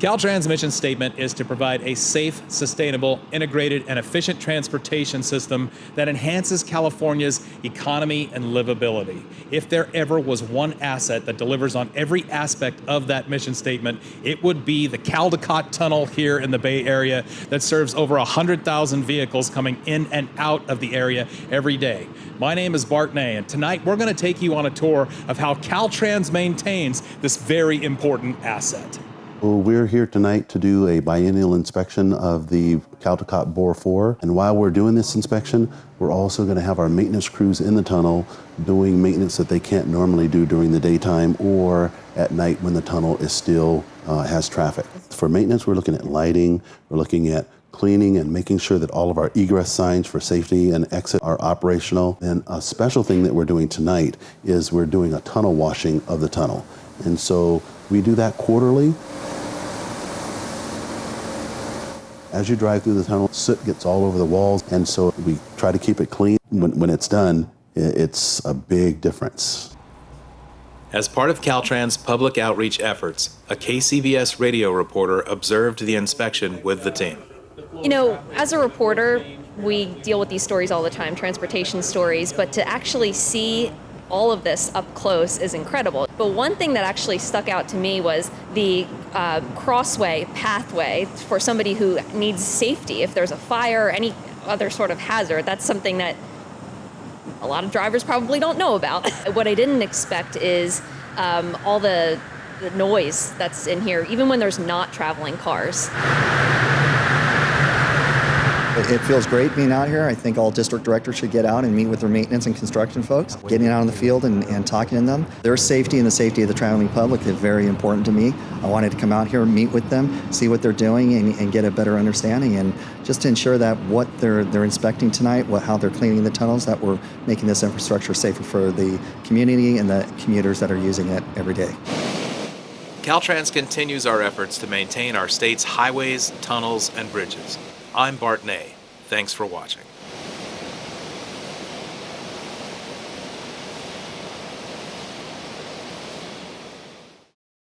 Caltrans' mission statement is to provide a safe, sustainable, integrated, and efficient transportation system that enhances California's economy and livability. If there ever was one asset that delivers on every aspect of that mission statement, it would be the Caldecott Tunnel here in the Bay Area that serves over 100,000 vehicles coming in and out of the area every day. My name is Bart Ney, and tonight we're going to take you on a tour of how Caltrans maintains this very important asset. Well, we're here tonight to do a biennial inspection of the Caldecott Bore 4. And while we're doing this inspection, we're also going to have our maintenance crews in the tunnel doing maintenance that they can't normally do during the daytime or at night when the tunnel is still has traffic. For maintenance, we're looking at lighting, we're looking at cleaning and making sure that all of our egress signs for safety and exit are operational. And a special thing that we're doing tonight is we're doing a tunnel washing of the tunnel. And so we do that quarterly. As you drive through the tunnel, soot gets all over the walls, and so we try to keep it clean. When it's done, it's a big difference. As part of Caltrans' public outreach efforts, a KCVS radio reporter observed the inspection with the team. You know, as a reporter, we deal with these stories all the time, transportation stories, but to actually see all of this up close is incredible. But one thing that actually stuck out to me was the crossway pathway for somebody who needs safety. If there's a fire or any other sort of hazard, that's something that a lot of drivers probably don't know about. What I didn't expect is all the noise that's in here, even when there's not traveling cars. It feels great being out here. I think all district directors should get out and meet with their maintenance and construction folks, getting out in the field and talking to them. Their safety and the safety of the traveling public is very important to me. I wanted to come out here and meet with them, see what they're doing, and get a better understanding, and just to ensure that what they're inspecting tonight, how they're cleaning the tunnels, that we're making this infrastructure safer for the community and the commuters that are using it every day. Caltrans continues our efforts to maintain our state's highways, tunnels, and bridges. I'm Bart Ney. Thanks for watching.